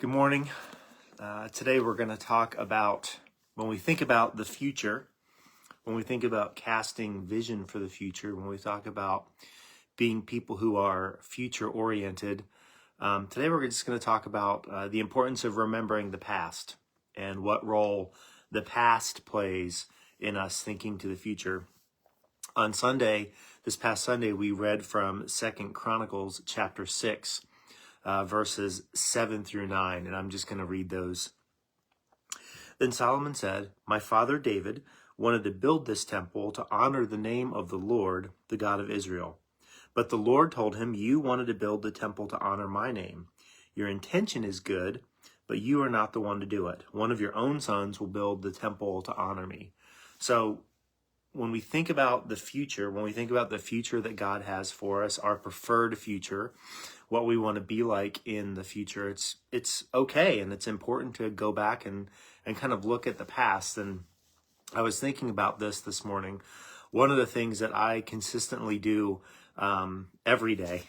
Good morning. Today we're going to talk about when we think about the future, when we think about casting vision for the future, when we talk about being people who are future oriented. Today we're just going to talk about the importance of remembering the past and what role the past plays in us thinking to the future. On this past Sunday, we read from 2 Chronicles chapter 6. Verses 7 through 9, and I'm just going to read those. Then Solomon said, "My father David wanted to build this temple to honor the name of the Lord, the God of Israel. But the Lord told him, 'You wanted to build the temple to honor my name. Your intention is good, but you are not the one to do it. One of your own sons will build the temple to honor me.'" So when we think about the future, that God has for us, our preferred future, what we want to be like in the future, it's okay, and it's important to go back and kind of look at the past. And I was thinking about this morning. One of the things that I consistently do every day,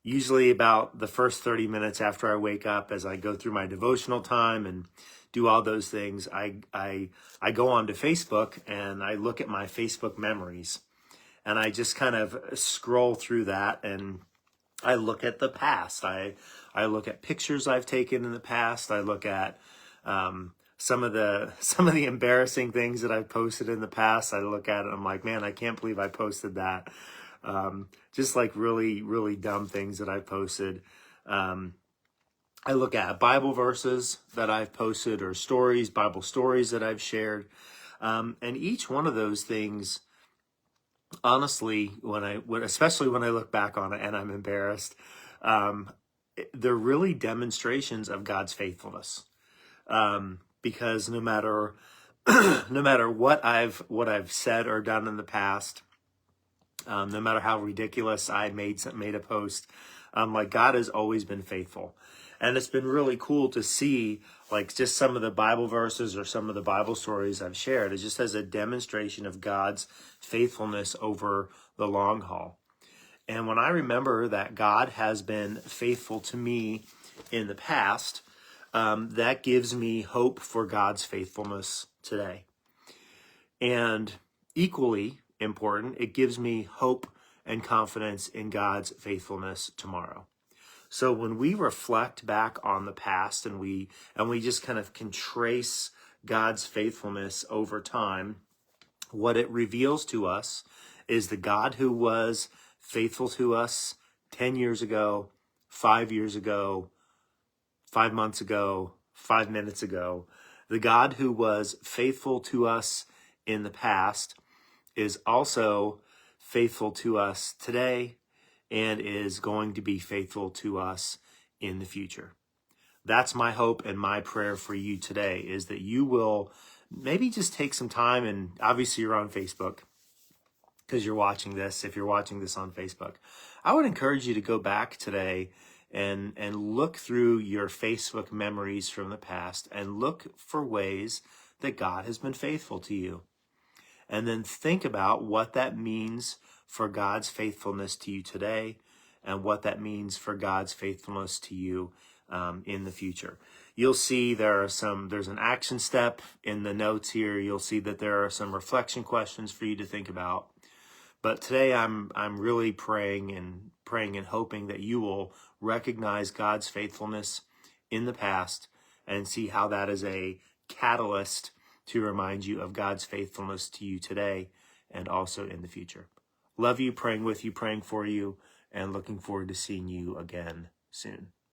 usually about the first 30 minutes after I wake up, as I go through my devotional time and do all those things, I go onto Facebook and I look at my Facebook memories. And I just kind of scroll through that, and I look at the past. I look at pictures I've taken in the past. I look at some of the embarrassing things that I've posted in the past. I look at it, I'm like, man, I can't believe I posted that. Just like really, really dumb things that I've posted. I look at Bible verses that I've posted, or Bible stories that I've shared. And each one of those things, honestly, especially when I look back on it and I'm embarrassed, they're really demonstrations of God's faithfulness. Because no matter what I've said or done in the past, no matter how ridiculous I made a post, like, God has always been faithful. And it's been really cool to see, like, just some of the Bible verses or some of the Bible stories I've shared. It just as a demonstration of God's faithfulness over the long haul. And when I remember that God has been faithful to me in the past, that gives me hope for God's faithfulness today. And equally important, it gives me hope and confidence in God's faithfulness tomorrow. So when we reflect back on the past and we just kind of can trace God's faithfulness over time, what it reveals to us is the God who was faithful to us 10 years ago, 5 years ago, 5 months ago, 5 minutes ago. The God who was faithful to us in the past is also faithful to us today, and is going to be faithful to us in the future. That's my hope and my prayer for you today, is that you will maybe just take some time, and obviously you're on Facebook because you're watching this. If you're watching this on Facebook, I would encourage you to go back today and look through your Facebook memories from the past and look for ways that God has been faithful to you. And then think about what that means for God's faithfulness to you today, and what that means for God's faithfulness to you in the future. You'll see there's an action step in the notes here. You'll see that there are some reflection questions for you to think about. But today I'm really praying and hoping that you will recognize God's faithfulness in the past and see how that is a catalyst to remind you of God's faithfulness to you today and also in the future. Love you, praying with you, praying for you, and looking forward to seeing you again soon.